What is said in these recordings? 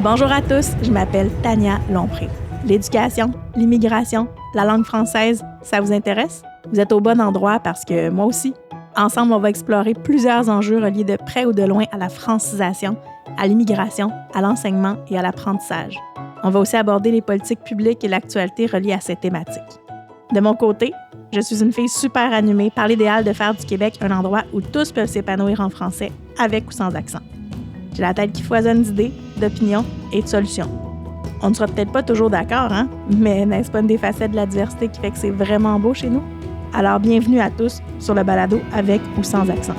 Bonjour à tous, je m'appelle Tania Lompré. L'éducation, l'immigration, la langue française, ça vous intéresse? Vous êtes au bon endroit parce que moi aussi. Ensemble, on va explorer plusieurs enjeux reliés de près ou de loin à la francisation, à l'immigration, à l'enseignement et à l'apprentissage. On va aussi aborder les politiques publiques et l'actualité reliées à ces thématiques. De mon côté, je suis une fille super animée par l'idéal de faire du Québec un endroit où tous peuvent s'épanouir en français, avec ou sans accent. J'ai la tête qui foisonne d'idées, d'opinions et de solutions. On ne sera peut-être pas toujours d'accord, hein? Mais n'est-ce pas une des facettes de la diversité qui fait que c'est vraiment beau chez nous? Alors bienvenue à tous sur le balado avec ou sans accent.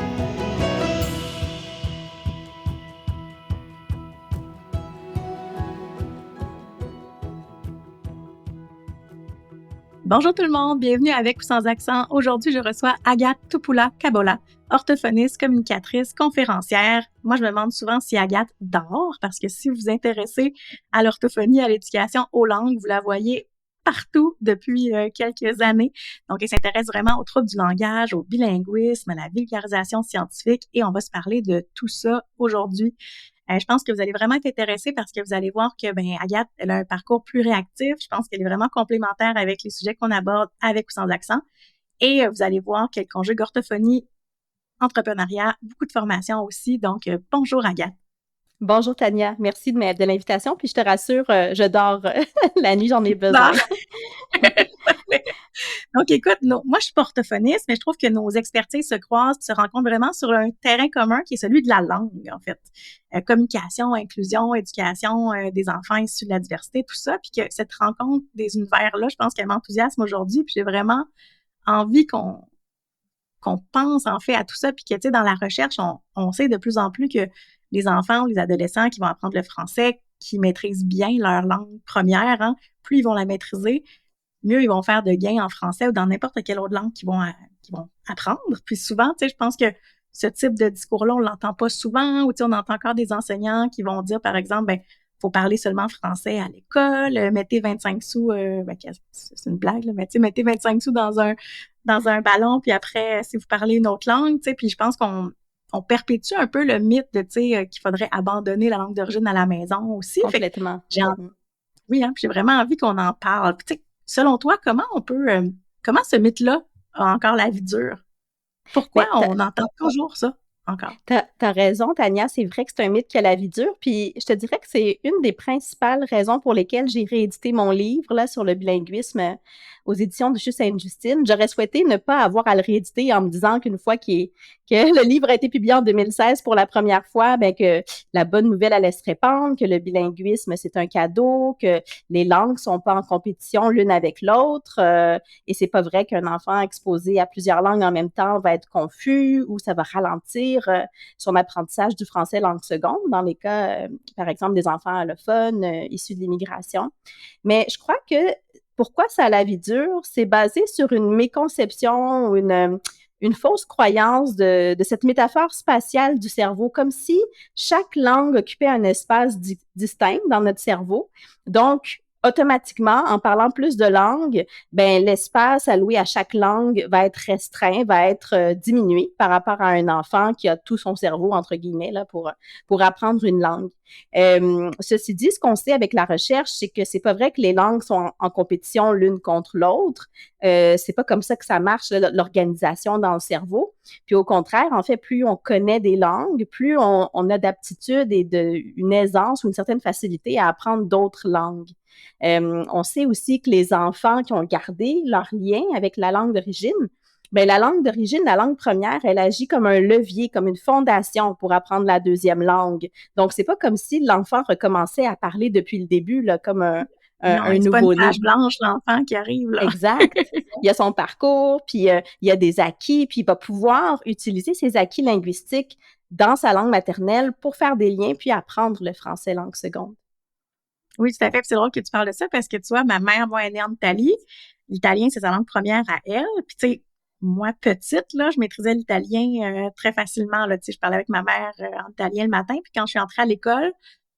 Bonjour tout le monde, bienvenue avec ou sans accent. Aujourd'hui, je reçois Agathe Tupoula-Kabola, orthophoniste, communicatrice, conférencière. Moi, je me demande souvent si Agathe dort, parce que si vous vous intéressez à l'orthophonie, à l'éducation, aux langues, vous la voyez partout depuis quelques années. Donc, elle s'intéresse vraiment aux troubles du langage, au bilinguisme, à la vulgarisation scientifique, et on va se parler de tout ça aujourd'hui. Je pense que vous allez vraiment être intéressés parce que vous allez voir que Agathe, elle a un parcours plus réactif. Je pense qu'elle est vraiment complémentaire avec les sujets qu'on aborde avec ou sans accent. Et vous allez voir qu'elle conjugue orthophonie, entrepreneuriat, beaucoup de formation aussi. Donc, bonjour Agathe. Bonjour Tania, merci de l'invitation. Puis je te rassure, je dors la nuit, j'en ai besoin. Donc, écoute, moi, je suis pas orthophoniste, mais je trouve que nos expertises se croisent, se rencontrent vraiment sur un terrain commun qui est celui de la langue, en fait. Communication, inclusion, éducation des enfants issus de la diversité, tout ça. Puis que cette rencontre des univers-là, je pense qu'elle m'enthousiasme aujourd'hui. Puis j'ai vraiment envie qu'on pense, en fait, à tout ça. Puis que, tu sais, dans la recherche, on sait de plus en plus que les enfants ou les adolescents qui vont apprendre le français, qui maîtrisent bien leur langue première, hein, plus ils vont la maîtriser, mieux ils vont faire de gains en français ou dans n'importe quelle autre langue qu'ils vont apprendre. Puis souvent, tu sais, je pense que ce type de discours-là, on l'entend pas souvent, ou tu sais, on entend encore des enseignants qui vont dire, par exemple, faut parler seulement français à l'école, mettez 25 sous, c'est une blague, là, mais tu sais, mettez 25 sous dans un ballon, puis après, si vous parlez une autre langue, tu sais, puis je pense qu'on perpétue un peu le mythe de, tu sais, qu'il faudrait abandonner la langue d'origine à la maison aussi. Complètement. Fait que oui, hein, j'ai vraiment envie qu'on en parle. Puis, tu sais, selon toi, comment ce mythe-là a encore la vie dure? Pourquoi Mais on entend toujours ça encore? T'as raison, Tania, c'est vrai que c'est un mythe qui a la vie dure. Puis je te dirais que c'est une des principales raisons pour lesquelles j'ai réédité mon livre là, sur le bilinguisme aux éditions de Chez Sainte-Justine. J'aurais souhaité ne pas avoir à le rééditer en me disant qu'une fois que le livre a été publié en 2016 pour la première fois, que la bonne nouvelle allait se répandre, que le bilinguisme, c'est un cadeau, que les langues sont pas en compétition l'une avec l'autre. Et c'est pas vrai qu'un enfant exposé à plusieurs langues en même temps va être confus ou ça va ralentir son apprentissage du français langue seconde, dans les cas, par exemple, des enfants allophones issus de l'immigration. Mais je crois que pourquoi ça a la vie dure, c'est basé sur une méconception ou une fausse croyance de cette métaphore spatiale du cerveau, comme si chaque langue occupait un espace distinct dans notre cerveau. Donc, automatiquement, en parlant plus de langues, l'espace alloué à chaque langue va être restreint, va être diminué par rapport à un enfant qui a tout son cerveau, entre guillemets, là, pour apprendre une langue. Ceci dit, ce qu'on sait avec la recherche, c'est que c'est pas vrai que les langues sont en compétition l'une contre l'autre. C'est pas comme ça que ça marche, l'organisation dans le cerveau. Puis au contraire, en fait, plus on connaît des langues, plus on a d'aptitude et une aisance ou une certaine facilité à apprendre d'autres langues. On sait aussi que les enfants qui ont gardé leur lien avec la langue d'origine, la langue d'origine, la langue première, elle agit comme un levier, comme une fondation pour apprendre la deuxième langue. Donc, c'est pas comme si l'enfant recommençait à parler depuis le début, là, comme Non, un c'est pas une nouveau-né. page blanche, l'enfant qui arrive, là. Exact. Il y a son parcours, puis il y a des acquis, puis il va pouvoir utiliser ses acquis linguistiques dans sa langue maternelle pour faire des liens, puis apprendre le français langue seconde. Oui, tout à fait. Puis c'est drôle que tu parles de ça parce que tu vois, ma mère, moi, elle est née en Italie. L'italien, c'est sa langue première à elle. Puis tu sais, moi, petite, là, je maîtrisais l'italien très facilement. Là, tu sais, je parlais avec ma mère en italien le matin. Puis quand je suis entrée à l'école,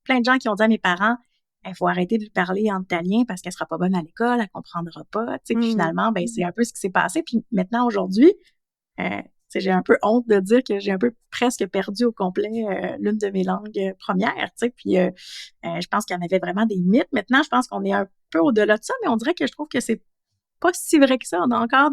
plein de gens qui ont dit à mes parents, il faut arrêter de lui parler en italien parce qu'elle sera pas bonne à l'école, elle comprendra pas. Tu sais, puis finalement, c'est un peu ce qui s'est passé. Puis maintenant, aujourd'hui, j'ai un peu honte de dire que j'ai un peu presque perdu au complet l'une de mes langues premières, tu sais, puis je pense qu'il y en avait vraiment des mythes. Maintenant, je pense qu'on est un peu au-delà de ça, mais on dirait que je trouve que c'est pas si vrai que ça. On a encore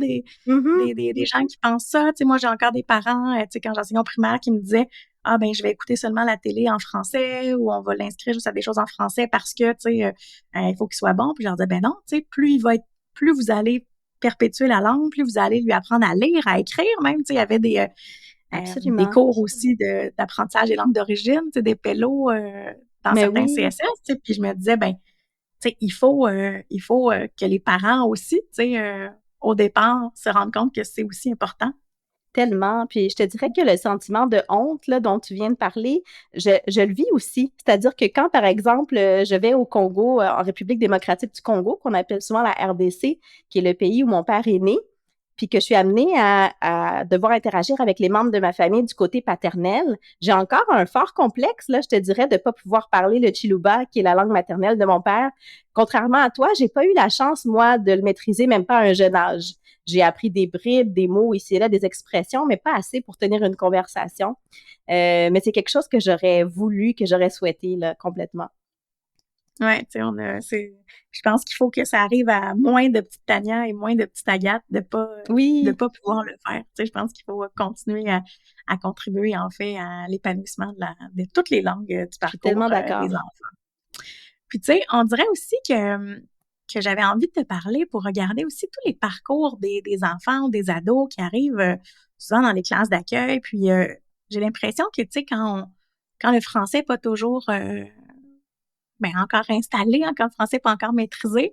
Mhm. des gens qui pensent ça. Tu sais, moi, j'ai encore des parents, tu sais, quand j'enseignais au primaire, qui me disaient, ah, ben, je vais écouter seulement la télé en français ou on va l'inscrire juste à des choses en français parce que, tu sais, il faut qu'il soit bon. Puis je leur disais, ben non, tu sais, plus vous allez perpétuer la langue, plus vous allez lui apprendre à lire, à écrire même. Tu sais, il y avait des Absolument. cours aussi d'apprentissage des langues d'origine, tu sais, des pélos dans Mais certains oui, CSS, tu sais, puis je me disais, ben, tu sais, il faut que les parents aussi, tu sais, au départ, se rendent compte que c'est aussi important. tellement. Puis je te dirais que le sentiment de honte là, dont tu viens de parler, je le vis aussi. C'est-à-dire que quand, par exemple, je vais au Congo, en République démocratique du Congo, qu'on appelle souvent la RDC, qui est le pays où mon père est né, puis que je suis amenée à devoir interagir avec les membres de ma famille du côté paternel, j'ai encore un fort complexe, là, je te dirais, de ne pas pouvoir parler le Chiluba, qui est la langue maternelle de mon père. Contrairement à toi, j'ai pas eu la chance, moi, de le maîtriser, même pas à un jeune âge. J'ai appris des bribes, des mots ici et là, des expressions, mais pas assez pour tenir une conversation. Mais c'est quelque chose que j'aurais voulu, que j'aurais souhaité, là, complètement. Ouais, tu sais, je pense qu'il faut que ça arrive à moins de petites Tania et moins de petites Agathe de Oui, pas pouvoir le faire. Tu sais, je pense qu'il faut continuer à contribuer, en fait, à l'épanouissement de toutes les langues du je suis tellement parcours des d'accord. enfants. Puis, tu sais, on dirait aussi que j'avais envie de te parler pour regarder aussi tous les parcours des enfants ou des ados qui arrivent souvent dans les classes d'accueil. Puis, j'ai l'impression que, tu sais, quand le français n'est pas toujours ben, encore installé, hein, quand le français n'est pas encore maîtrisé,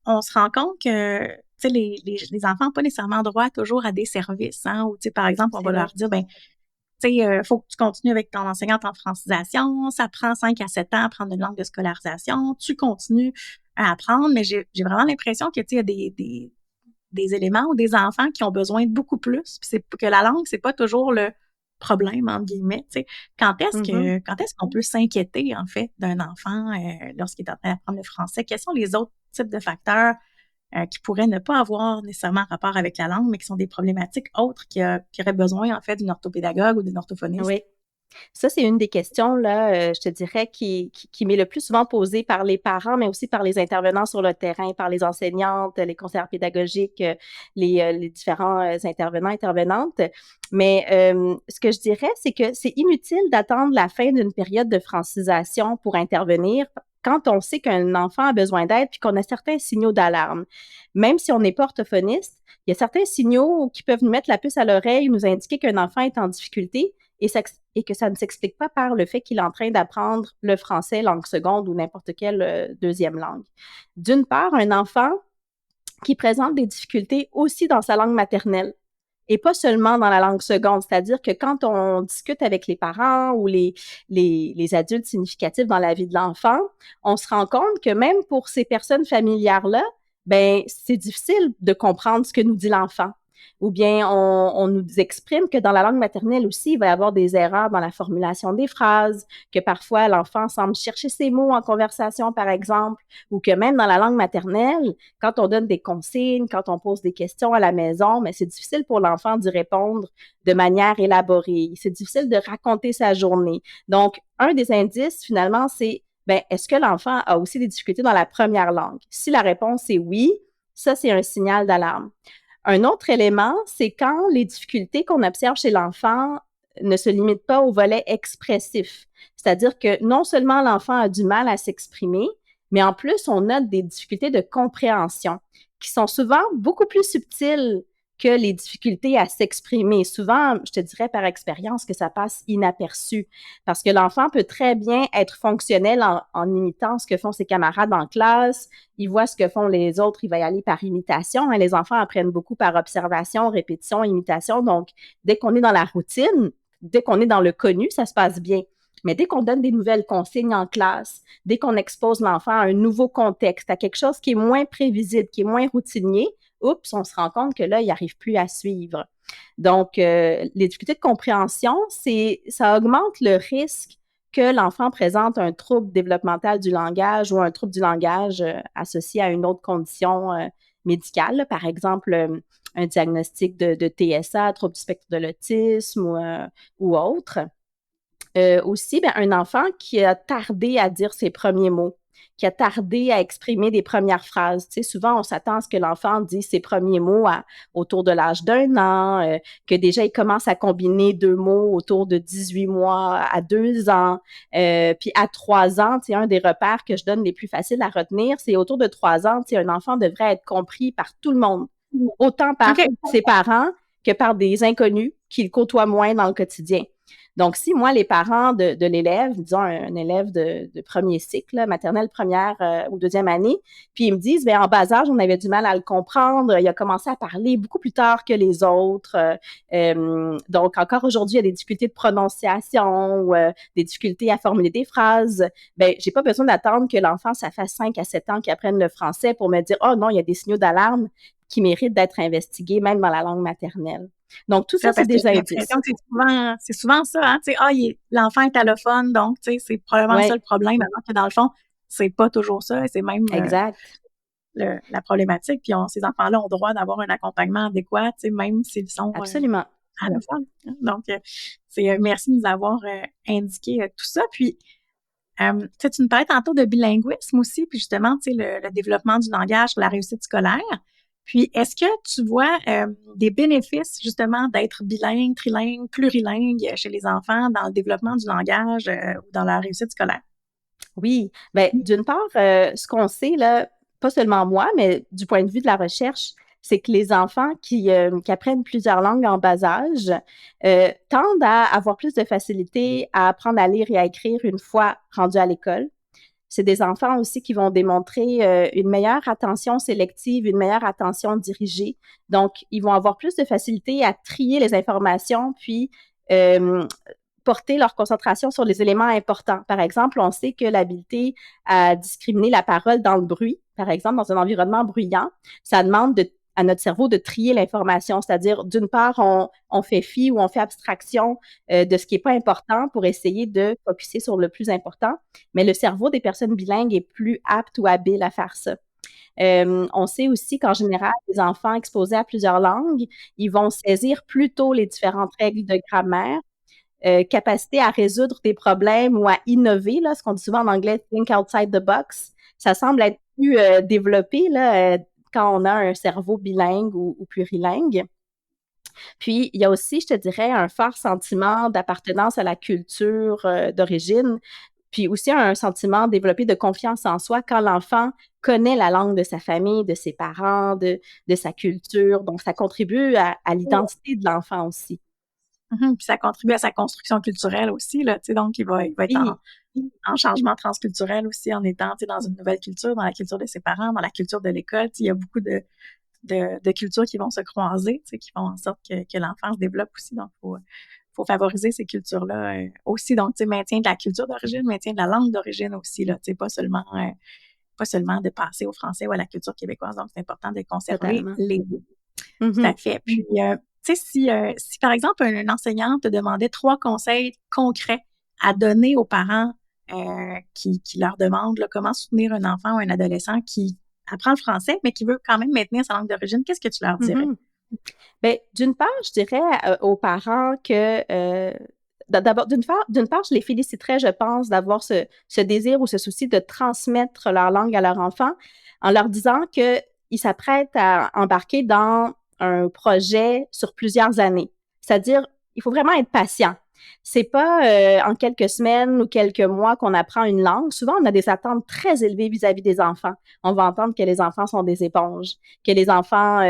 on se rend compte que, tu sais, les enfants n'ont pas nécessairement droit toujours à des services, hein, ou, tu sais, par exemple, on C'est va vrai. leur dire, ben, tu sais, faut que tu continues avec ton enseignante en francisation, ça prend 5 à 7 ans à apprendre une langue de scolarisation, tu continues à apprendre, mais j'ai vraiment l'impression que, tu sais, il y a des éléments ou des enfants qui ont besoin de beaucoup plus, puis c'est que la langue, c'est pas toujours le problème, entre guillemets, tu sais. Mhm. Quand est-ce qu'on peut s'inquiéter, en fait, d'un enfant lorsqu'il est en train d'apprendre le français? Quels sont les autres types de facteurs qui pourraient ne pas avoir nécessairement rapport avec la langue, mais qui sont des problématiques autres qui auraient besoin, en fait, d'une orthopédagogue ou d'une orthophoniste? Oui. Ça, c'est une des questions, là, je te dirais, qui m'est le plus souvent posée par les parents, mais aussi par les intervenants sur le terrain, par les enseignantes, les conseillères pédagogiques, les différents intervenants, intervenantes. Mais ce que je dirais, c'est que c'est inutile d'attendre la fin d'une période de francisation pour intervenir quand on sait qu'un enfant a besoin d'aide puis qu'on a certains signaux d'alarme. Même si on n'est pas orthophoniste, il y a certains signaux qui peuvent nous mettre la puce à l'oreille, nous indiquer qu'un enfant est en difficulté et que ça ne s'explique pas par le fait qu'il est en train d'apprendre le français, langue seconde ou n'importe quelle deuxième langue. D'une part, un enfant qui présente des difficultés aussi dans sa langue maternelle et pas seulement dans la langue seconde. C'est-à-dire que quand on discute avec les parents ou les adultes significatifs dans la vie de l'enfant, on se rend compte que même pour ces personnes familières-là, ben c'est difficile de comprendre ce que nous dit l'enfant. Ou bien on nous exprime que dans la langue maternelle aussi, il va y avoir des erreurs dans la formulation des phrases, que parfois l'enfant semble chercher ses mots en conversation, par exemple, ou que même dans la langue maternelle, quand on donne des consignes, quand on pose des questions à la maison, mais c'est difficile pour l'enfant d'y répondre de manière élaborée. C'est difficile de raconter sa journée. Donc, un des indices, finalement, c'est, ben, est-ce que l'enfant a aussi des difficultés dans la première langue? Si la réponse est oui, ça, c'est un signal d'alarme. Un autre élément, c'est quand les difficultés qu'on observe chez l'enfant ne se limitent pas au volet expressif. C'est-à-dire que non seulement l'enfant a du mal à s'exprimer, mais en plus, on note des difficultés de compréhension qui sont souvent beaucoup plus subtiles que les difficultés à s'exprimer. Souvent, je te dirais par expérience que ça passe inaperçu parce que l'enfant peut très bien être fonctionnel en imitant ce que font ses camarades en classe. Il voit ce que font les autres, il va y aller par imitation. Hein. Les enfants apprennent beaucoup par observation, répétition, imitation. Donc, dès qu'on est dans la routine, dès qu'on est dans le connu, ça se passe bien. Mais dès qu'on donne des nouvelles consignes en classe, dès qu'on expose l'enfant à un nouveau contexte, à quelque chose qui est moins prévisible, qui est moins routinier, oups, on se rend compte que là, il n'arrive plus à suivre. Donc, les difficultés de compréhension, ça augmente le risque que l'enfant présente un trouble développemental du langage ou un trouble du langage associé à une autre condition médicales, là, par exemple, un diagnostic de TSA, trouble du spectre de l'autisme ou autre. Aussi, ben, un enfant qui a tardé à dire ses premiers mots, qui a tardé à exprimer des premières phrases. Tu sais, souvent, on s'attend à ce que l'enfant dise ses premiers mots autour de l'âge d'1 an, que déjà, il commence à combiner 2 mots autour de 18 mois à 2 ans. Puis à 3 ans, tu sais, un des repères que je donne les plus faciles à retenir, c'est autour de 3 ans, tu sais, un enfant devrait être compris par tout le monde, autant par OK. ses parents que par des inconnus qu'il côtoie moins dans le quotidien. Donc, si moi, les parents de l'élève, disons un élève de premier cycle, là, maternelle première ou deuxième année, puis ils me disent, bien, en bas âge, on avait du mal à le comprendre, il a commencé à parler beaucoup plus tard que les autres. Donc, encore aujourd'hui, il y a des difficultés de prononciation ou des difficultés à formuler des phrases. Ben, j'ai pas besoin d'attendre que l'enfant, ça fasse 5 à 7 ans qu'il apprenne le français pour me dire, oh non, il y a des signaux d'alarme qui méritent d'être investigués, même dans la langue maternelle. Donc, tout ça, c'est Parce que des j'ai indices. l'impression que c'est souvent ça, hein, tu sais, l'enfant est allophone, donc, tu sais, c'est probablement ça Oui, le problème, alors que dans le fond, c'est pas toujours ça, et c'est même exact. la problématique. Puis ces enfants-là ont droit d'avoir un accompagnement adéquat, tu sais, même s'ils sont Absolument. allophones. Donc, merci de nous avoir indiqué tout ça. Puis, tu nous parlais tantôt de bilinguisme aussi, puis justement, tu sais, le développement du langage pour la réussite scolaire. Puis, est-ce que tu vois des bénéfices justement d'être bilingue, trilingue, plurilingue chez les enfants dans le développement du langage ou dans la réussite scolaire? Oui. Ben, d'une part, ce qu'on sait, là, pas seulement moi, mais du point de vue de la recherche, c'est que les enfants qui apprennent plusieurs langues en bas âge tendent à avoir plus de facilité à apprendre à lire et à écrire une fois rendus à l'école. C'est des enfants aussi qui vont démontrer une meilleure attention sélective, une meilleure attention dirigée. Donc, ils vont avoir plus de facilité à trier les informations, puis porter leur concentration sur les éléments importants. Par exemple, on sait que l'habileté à discriminer la parole dans le bruit, par exemple, dans un environnement bruyant, ça demande à notre cerveau de trier l'information. C'est-à-dire, d'une part, on fait fi ou on fait abstraction de ce qui n'est pas important pour essayer de focuser sur le plus important. Mais le cerveau des personnes bilingues est plus apte ou habile à faire ça. On sait aussi qu'en général, les enfants exposés à plusieurs langues, ils vont saisir plus tôt les différentes règles de grammaire, capacité à résoudre des problèmes ou à innover, là, ce qu'on dit souvent en anglais think outside the box. Ça semble être plus développé là, quand on a un cerveau bilingue ou plurilingue. Puis, il y a aussi, je te dirais, un fort sentiment d'appartenance à la culture d'origine, puis aussi un sentiment développé de confiance en soi quand l'enfant connaît la langue de sa famille, de ses parents, de sa culture. Donc, ça contribue à l'identité de l'enfant aussi. Puis ça contribue à sa construction culturelle aussi, là, tu sais, donc il va être Oui, en changement transculturel aussi en étant, tu sais, dans une nouvelle culture, dans la culture de ses parents, dans la culture de l'école. Tu sais, il y a beaucoup de cultures qui vont se croiser, tu sais, qui font en sorte que l'enfant se développe aussi. Donc, faut favoriser ces cultures-là aussi. Donc, tu sais, maintien de la culture d'origine, maintien de la langue d'origine aussi, là, tu sais, pas seulement de passer au français ou à la culture québécoise. Donc, c'est important de conserver totalement. les deux. Tout à Mhm. fait. Puis, tu sais, si par exemple, un enseignant te demandait 3 conseils concrets à donner aux parents qui leur demandent là, comment soutenir un enfant ou un adolescent qui apprend le français, mais qui veut quand même maintenir sa langue d'origine, qu'est-ce que tu leur dirais? Mhm. Ben, d'une part, je dirais aux parents que d'abord, d'une part, je les féliciterais, je pense, d'avoir ce désir ou ce souci de transmettre leur langue à leur enfant en leur disant qu'ils s'apprêtent à embarquer dans un projet sur plusieurs années. C'est-à-dire, il faut vraiment être patient. C'est pas en quelques semaines ou quelques mois qu'on apprend une langue. Souvent, on a des attentes très élevées vis-à-vis des enfants. On va entendre que les enfants sont des éponges, que les enfants,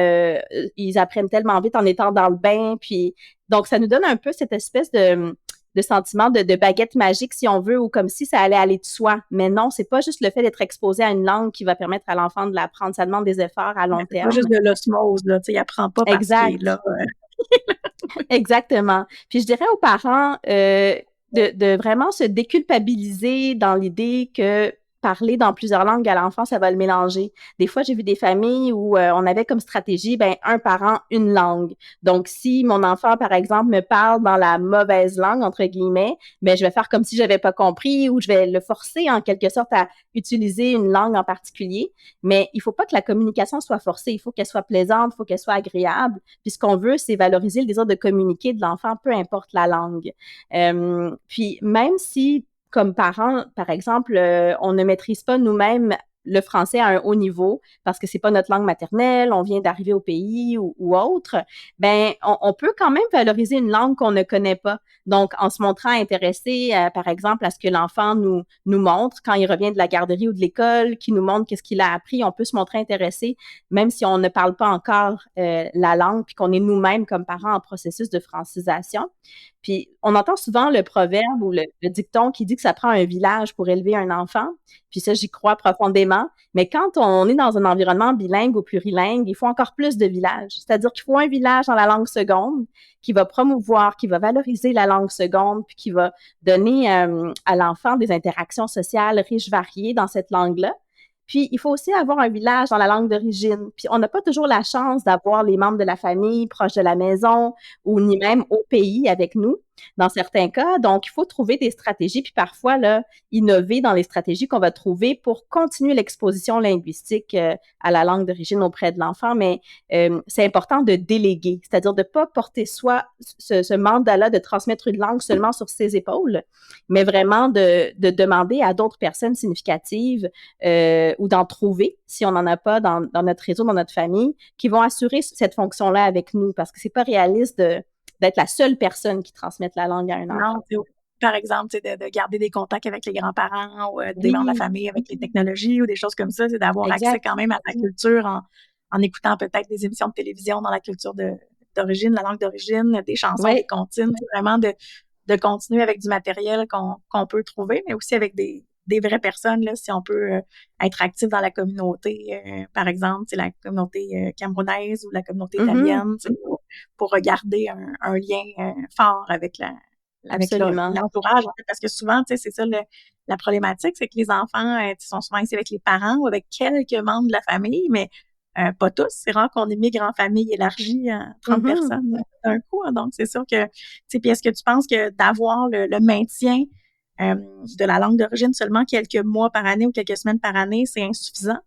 ils apprennent tellement vite en étant dans le bain. Puis, donc, ça nous donne un peu cette espèce de sentiment de baguette magique, si on veut, ou comme si ça allait aller de soi. Mais non, c'est pas juste le fait d'être exposé à une langue qui va permettre à l'enfant de l'apprendre. Ça demande des efforts à long C'est pas juste terme. de l'osmose, là, tu sais, il apprend pas parce qu'il est Exact. là. Exactement. Puis je dirais aux parents de vraiment se déculpabiliser dans l'idée que parler dans plusieurs langues à l'enfant, ça va le mélanger. Des fois, j'ai vu des familles où on avait comme stratégie, ben, un parent, une langue. Donc, si mon enfant, par exemple, me parle dans la mauvaise langue, entre guillemets, ben, je vais faire comme si j'avais pas compris ou je vais le forcer en quelque sorte à utiliser une langue en particulier. Mais il faut pas que la communication soit forcée. Il faut qu'elle soit plaisante, il faut qu'elle soit agréable. Puis ce qu'on veut, c'est valoriser le désir de communiquer de l'enfant, peu importe la langue. Puis même si comme parents, par exemple, on ne maîtrise pas nous-mêmes le français à un haut niveau parce que c'est pas notre langue maternelle, on vient d'arriver au pays ou autre, ben on peut quand même valoriser une langue qu'on ne connaît pas. Donc, en se montrant intéressé, par exemple, à ce que l'enfant nous montre quand il revient de la garderie ou de l'école, qui nous montre qu'est-ce qu'il a appris, on peut se montrer intéressé, même si on ne parle pas encore la langue, puis qu'on est nous-mêmes comme parents en processus de francisation. Puis, on entend souvent le proverbe ou le dicton qui dit que ça prend un village pour élever un enfant. Puis ça, j'y crois profondément. Mais quand on est dans un environnement bilingue ou plurilingue, il faut encore plus de villages. C'est-à-dire qu'il faut un village dans la langue seconde qui va promouvoir, qui va valoriser la langue seconde, puis qui va donner à l'enfant des interactions sociales riches, variées dans cette langue-là. Puis, il faut aussi avoir un village dans la langue d'origine. Puis, on n'a pas toujours la chance d'avoir les membres de la famille proches de la maison ou ni même au pays avec nous dans certains cas. Donc, il faut trouver des stratégies, puis parfois, là, innover dans les stratégies qu'on va trouver pour continuer l'exposition linguistique à la langue d'origine auprès de l'enfant. Mais c'est important de déléguer, c'est-à-dire de ne pas porter soi ce mandat-là de transmettre une langue seulement sur ses épaules, mais vraiment de demander à d'autres personnes significatives ou d'en trouver, si on n'en a pas dans notre réseau, dans notre famille, qui vont assurer cette fonction-là avec nous, parce que c'est pas réaliste d'être la seule personne qui transmette la langue à un enfant. Non, par exemple, de garder des contacts avec les grands-parents ou des membres de la famille avec les technologies ou des choses comme ça, c'est d'avoir accès quand même à la culture en écoutant peut-être des émissions de télévision dans la culture d'origine, la langue d'origine, des chansons, des comptines, vraiment de continuer avec du matériel qu'on peut trouver, mais aussi avec des vraies personnes, là, si on peut être actif dans la communauté, par exemple, la communauté camerounaise ou la communauté italienne, pour regarder un lien fort avec l'entourage, en fait, parce que souvent, c'est ça la problématique, c'est que les enfants sont souvent ici avec les parents ou avec quelques membres de la famille, mais pas tous. C'est rare qu'on émigre en famille élargie à 30 personnes d'un coup. Hein, donc, c'est sûr que, puis est-ce que tu penses que d'avoir le maintien de la langue d'origine seulement quelques mois par année ou quelques semaines par année, c'est insuffisant?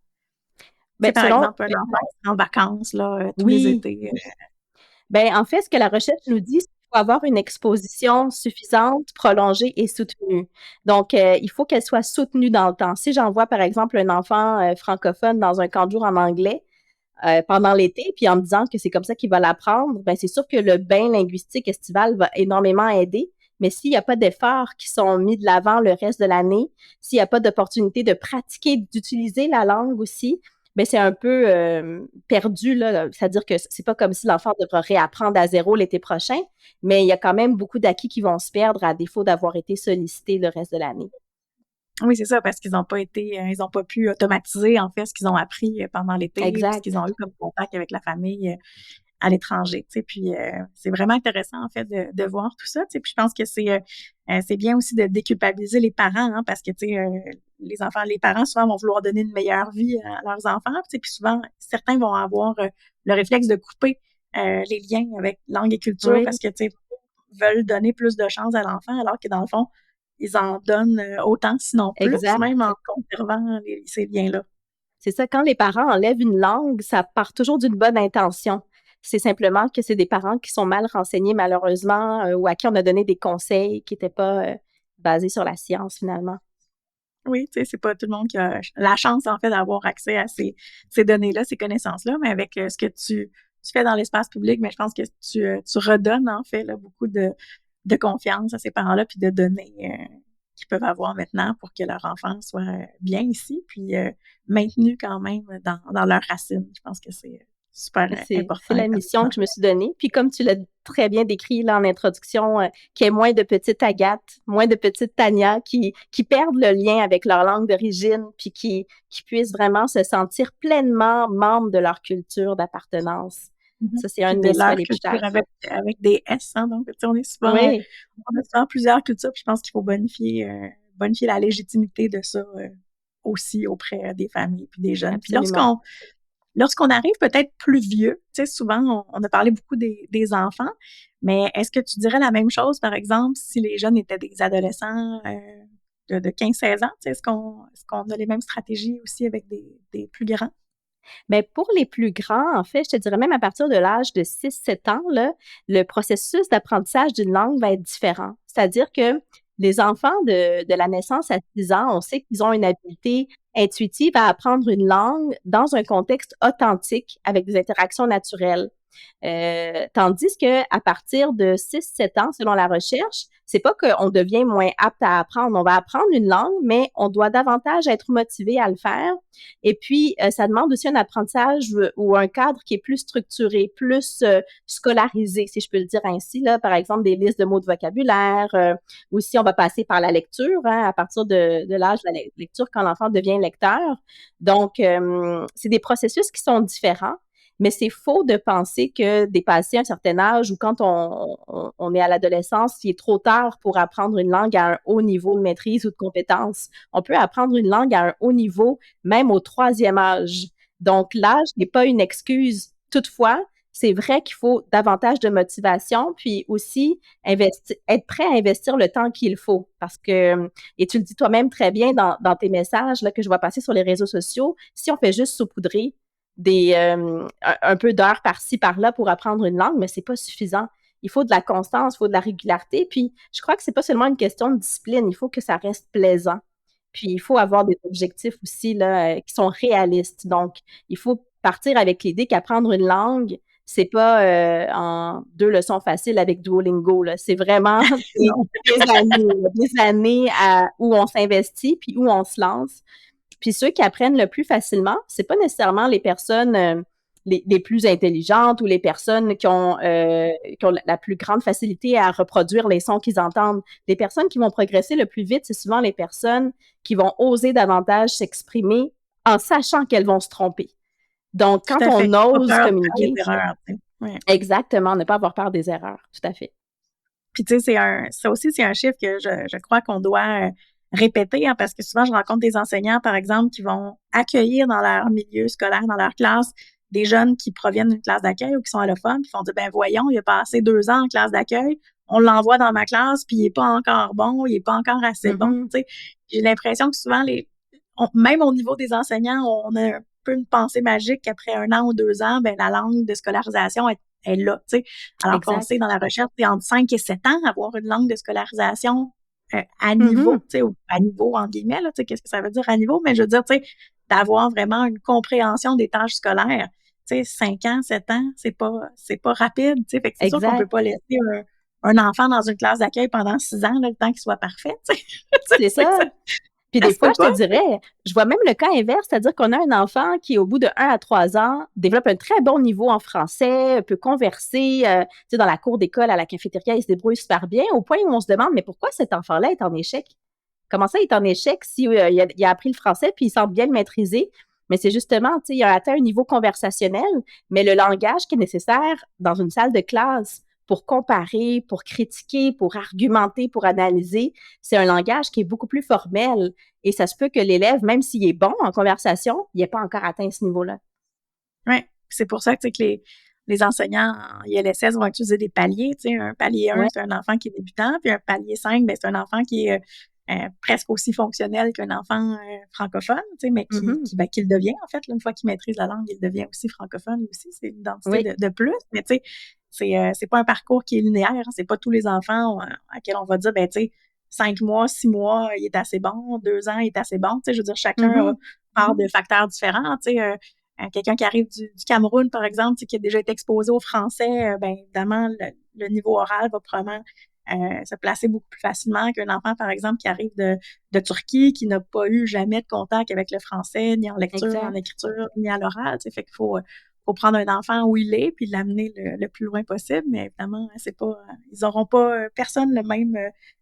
Ben, par exemple, un enfant en vacances, là, tous les étés. Ben, en fait, ce que la recherche nous dit, c'est qu'il faut avoir une exposition suffisante, prolongée et soutenue. Donc, il faut qu'elle soit soutenue dans le temps. Si j'envoie, par exemple, un enfant francophone dans un camp de jour en anglais pendant l'été, puis en me disant que c'est comme ça qu'il va l'apprendre, ben c'est sûr que le bain linguistique estival va énormément aider. Mais s'il n'y a pas d'efforts qui sont mis de l'avant le reste de l'année, s'il n'y a pas d'opportunité de pratiquer, d'utiliser la langue aussi, ben c'est un peu perdu, là. C'est-à-dire que c'est pas comme si l'enfant devrait réapprendre à zéro l'été prochain, mais il y a quand même beaucoup d'acquis qui vont se perdre à défaut d'avoir été sollicités le reste de l'année. Oui, c'est ça, parce qu'ils n'ont pas ils n'ont pas pu automatiser, en fait, ce qu'ils ont appris pendant l'été, ce qu'ils ont eu comme contact avec la famille à l'étranger, tu sais, puis c'est vraiment intéressant, en fait, de voir tout ça, tu sais, puis je pense que c'est bien aussi de déculpabiliser les parents, hein, parce que, tu sais, les parents, souvent, vont vouloir donner une meilleure vie à leurs enfants, tu sais, puis souvent, certains vont avoir le réflexe de couper les liens avec langue et culture parce que, tu sais, veulent donner plus de chance à l'enfant, alors que, dans le fond, ils en donnent autant, sinon plus, même en conservant ces liens-là. C'est ça, quand les parents enlèvent une langue, ça part toujours d'une bonne intention. C'est simplement que c'est des parents qui sont mal renseignés, malheureusement, ou à qui on a donné des conseils qui n'étaient pas basés sur la science, finalement. Oui, tu sais, c'est pas tout le monde qui a la chance, en fait, d'avoir accès à ces données-là, ces connaissances-là, mais avec ce que tu fais dans l'espace public, mais je pense que tu redonnes, en fait, là, beaucoup de confiance à ces parents-là, puis de données qu'ils peuvent avoir maintenant pour que leur enfant soit bien ici, puis maintenu quand même dans leurs racines. Je pense que c'est super important. C'est la mission que je me suis donnée. Puis comme tu l'as très bien décrit là en introduction, qu'il y ait moins de petites Agathe, moins de petites Tania qui perdent le lien avec leur langue d'origine, puis qui puissent vraiment se sentir pleinement membres de leur culture d'appartenance. Ça, c'est un de mes souhaits les plus chers. Avec des S, hein, donc on est souvent, on a souvent plusieurs cultures, puis je pense qu'il faut bonifier la légitimité de ça aussi auprès des familles puis des jeunes. Puis Absolument. lorsqu'on arrive peut-être plus vieux, tu sais, souvent, on a parlé beaucoup des enfants, mais est-ce que tu dirais la même chose, par exemple, si les jeunes étaient des adolescents de 15-16 ans? Tu sais, est-ce qu'on a les mêmes stratégies aussi avec des plus grands? Mais pour les plus grands, en fait, je te dirais même à partir de l'âge de 6-7 ans, là, le processus d'apprentissage d'une langue va être différent. C'est-à-dire que les enfants de la naissance à 6 ans, on sait qu'ils ont une habileté intuitive à apprendre une langue dans un contexte authentique avec des interactions naturelles. Tandis qu'à partir de 6-7 ans, selon la recherche, c'est pas qu'on devient moins apte à apprendre. On va apprendre une langue, mais on doit davantage être motivé à le faire. Et puis, ça demande aussi un apprentissage ou un cadre qui est plus structuré, plus scolarisé, si je peux le dire ainsi. Là, par exemple, des listes de mots de vocabulaire. Aussi, on va passer par la lecture à partir de l'âge de la lecture quand l'enfant devient lecteur. Donc, c'est des processus qui sont différents. Mais c'est faux de penser que dépasser un certain âge ou quand on est à l'adolescence, il est trop tard pour apprendre une langue à un haut niveau de maîtrise ou de compétence. On peut apprendre une langue à un haut niveau même au 3e âge. Donc, l'âge n'est pas une excuse. Toutefois, c'est vrai qu'il faut davantage de motivation, puis aussi être prêt à investir le temps qu'il faut. Parce que, et tu le dis toi-même très bien dans tes messages là, que je vois passer sur les réseaux sociaux, si on fait juste saupoudrer un peu d'heures par-ci, par-là pour apprendre une langue, mais c'est pas suffisant. Il faut de la constance, il faut de la régularité. Puis, je crois que c'est pas seulement une question de discipline, il faut que ça reste plaisant. Puis, il faut avoir des objectifs aussi là, qui sont réalistes. Donc, il faut partir avec l'idée qu'apprendre une langue, c'est pas en 2 leçons faciles avec Duolingo. Là. C'est vraiment Non. des années où on s'investit puis où on se lance. Puis ceux qui apprennent le plus facilement, c'est pas nécessairement les personnes les plus intelligentes ou les personnes qui ont la plus grande facilité à reproduire les sons qu'ils entendent. Les personnes qui vont progresser le plus vite, c'est souvent les personnes qui vont oser davantage s'exprimer en sachant qu'elles vont se tromper. Donc, Tout quand à fait. on Pas ose peur de faire des communiquer, erreurs, tu sais. Ouais. exactement, ne pas avoir peur des erreurs, tout à fait. Puis tu sais, ça aussi, c'est un chiffre que je crois qu'on doit répéter, parce que souvent, je rencontre des enseignants, par exemple, qui vont accueillir dans leur milieu scolaire, dans leur classe, des jeunes qui proviennent d'une classe d'accueil ou qui sont allophones, puis font dire, ben voyons, il a passé 2 ans en classe d'accueil, on l'envoie dans ma classe, puis il est pas encore bon, il est pas encore assez bon, tu sais. J'ai l'impression que souvent, même au niveau des enseignants, on a un peu une pensée magique qu'après 1 an ou 2 ans, ben la langue de scolarisation est là, tu sais. Alors qu'on Exact. sait dans la recherche, c'est entre 5 et 7 ans, avoir une langue de scolarisation à niveau, Mm-hmm. tu sais, à niveau, en guillemets, là, tu sais, qu'est-ce que ça veut dire à niveau? Mais je veux dire, tu sais, d'avoir vraiment une compréhension des tâches scolaires. Tu sais, 5 ans, 7 ans, c'est pas rapide, tu sais. Fait que c'est sûr qu'on peut Exact. pas laisser un enfant dans une classe d'accueil pendant 6 ans, là, le temps qu'il soit parfait, tu sais. C'est ça. Puis Ça des se fois, peut je te pas. dirais, je vois même le cas inverse, c'est-à-dire qu'on a un enfant qui, au bout de 1 à 3 ans, développe un très bon niveau en français, peut converser, tu sais, dans la cour d'école, à la cafétéria, il se débrouille super bien, au point où on se demande, mais pourquoi cet enfant-là est en échec? Comment ça, il est en échec si il a appris le français puis il semble bien le maîtriser? Mais c'est justement, tu sais, il a atteint un niveau conversationnel, mais le langage qui est nécessaire dans une salle de classe pour comparer, pour critiquer, pour argumenter, pour analyser, c'est un langage qui est beaucoup plus formel. Et ça se peut que l'élève, même s'il est bon en conversation, il n'ait pas encore atteint ce niveau-là. Oui, c'est pour ça que, tu sais, que les enseignants en ILSS vont utiliser des paliers. Tu sais, un palier 1, Ouais. c'est un enfant qui est débutant, puis un palier 5, ben, c'est un enfant qui est presque aussi fonctionnel qu'un enfant francophone, tu sais, mais qui le devient, en fait. Là, une fois qu'il maîtrise la langue, il devient aussi francophone aussi. C'est une identité Oui, de plus. Mais tu sais, c'est pas un parcours qui est linéaire. Hein. C'est pas tous les enfants à qui on va dire, ben, tu sais, 5 mois, 6 mois, il est assez bon, 2 ans, il est assez bon. Tu sais, je veux dire, chacun part de facteurs différents. Tu sais, quelqu'un qui arrive du Cameroun, par exemple, qui a déjà été exposé au français, ben évidemment, le niveau oral va probablement se placer beaucoup plus facilement qu'un enfant, par exemple, qui arrive de Turquie, qui n'a pas eu jamais de contact avec le français, ni en lecture, ni en exact. écriture, ni à l'oral. Tu sais, fait qu'il faut prendre un enfant où il est, puis l'amener le plus loin possible. Mais évidemment, c'est pas, ils n'auront pas personne le même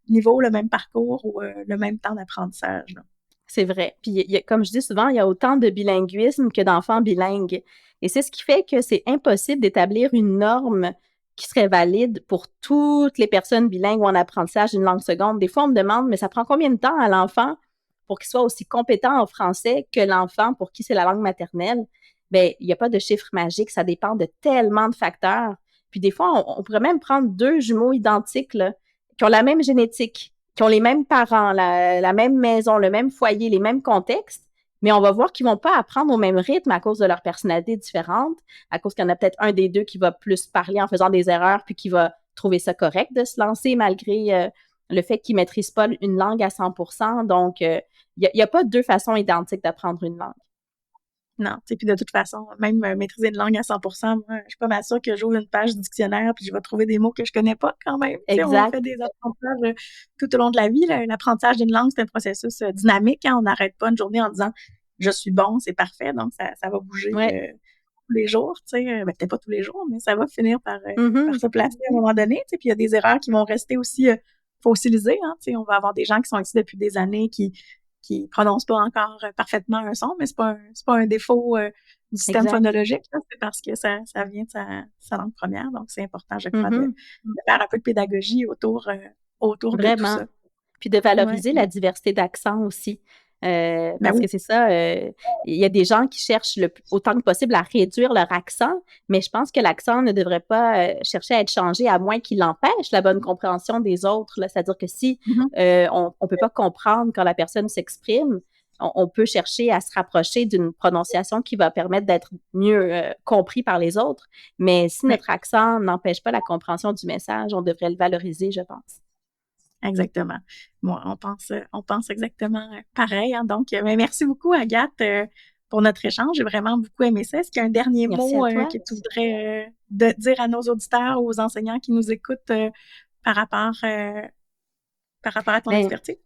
niveau, le même parcours ou le même temps d'apprentissage. Là. C'est vrai. Puis, comme je dis souvent, il y a autant de bilinguisme que d'enfants bilingues. Et c'est ce qui fait que c'est impossible d'établir une norme qui serait valide pour toutes les personnes bilingues ou en apprentissage d'une langue seconde. Des fois, on me demande, mais ça prend combien de temps à l'enfant pour qu'il soit aussi compétent en français que l'enfant pour qui c'est la langue maternelle, ben il n'y a pas de chiffre magique, ça dépend de tellement de facteurs. Puis des fois, on pourrait même prendre deux jumeaux identiques là, qui ont la même génétique, qui ont les mêmes parents, la même maison, le même foyer, les mêmes contextes, mais on va voir qu'ils vont pas apprendre au même rythme à cause de leur personnalité différente, à cause qu'il y en a peut-être un des deux qui va plus parler en faisant des erreurs, puis qui va trouver ça correct de se lancer malgré le fait qu'il maîtrise pas une langue à 100%. Donc, il y a pas deux façons identiques d'apprendre une langue. Non, tu sais, puis de toute façon, même maîtriser une langue à 100%, moi, je suis pas mal sûre que j'ouvre une page du dictionnaire puis je vais trouver des mots que je connais pas quand même. Tu sais, on Exact. fait des apprentissages tout au long de la vie. L'apprentissage d'une langue, c'est un processus dynamique. Hein, on n'arrête pas une journée en disant « je suis bon, c'est parfait ». Donc, ça va bouger Ouais. tous les jours. Tu sais, ben, peut-être pas tous les jours, mais ça va finir par Mhm. se placer à un moment donné. Tu sais, puis il y a des erreurs qui vont rester aussi fossilisées. Hein, tu sais, on va avoir des gens qui sont ici depuis des années qui prononcent pas encore parfaitement un son, mais c'est pas un défaut du système Exact. phonologique, là, c'est parce que ça vient de sa langue première. Donc, c'est important, je crois, de Mhm. faire un peu de pédagogie autour de tout Vraiment. ça. Puis de Ouais. valoriser la diversité d'accents aussi. Ben Parce oui. que c'est ça, il y a des gens qui cherchent autant que possible à réduire leur accent, mais je pense que l'accent ne devrait pas chercher à être changé à moins qu'il empêche la bonne compréhension des autres, là. C'est-à-dire que si Mhm. on peut pas comprendre quand la personne s'exprime, on peut chercher à se rapprocher d'une prononciation qui va permettre d'être mieux compris par les autres. Mais si Oui, notre accent n'empêche pas la compréhension du message, on devrait le valoriser, je pense. exactement. Moi, on pense exactement pareil. Hein. Donc, ben, merci beaucoup, Agathe, pour notre échange. J'ai vraiment beaucoup aimé ça. Est-ce qu'il y a un dernier Merci mot à toi. que tu voudrais dire à nos auditeurs ou aux enseignants qui nous écoutent par rapport, euh, par rapport à ton Ben, expertise?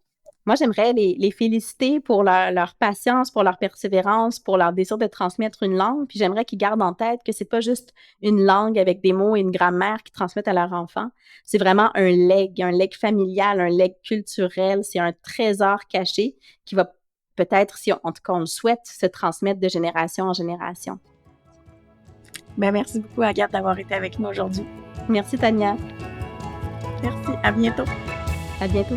moi, j'aimerais les féliciter pour leur patience, pour leur persévérance, pour leur désir de transmettre une langue. Puis j'aimerais qu'ils gardent en tête que c'est pas juste une langue avec des mots et une grammaire qu'ils transmettent à leur enfant. C'est vraiment un legs familial, un legs culturel. C'est un trésor caché qui va peut-être, si en tout cas on le souhaite, se transmettre de génération en génération. Ben, merci beaucoup, Agathe, d'avoir été avec nous aujourd'hui. Merci, Tania. Merci. À bientôt. À bientôt.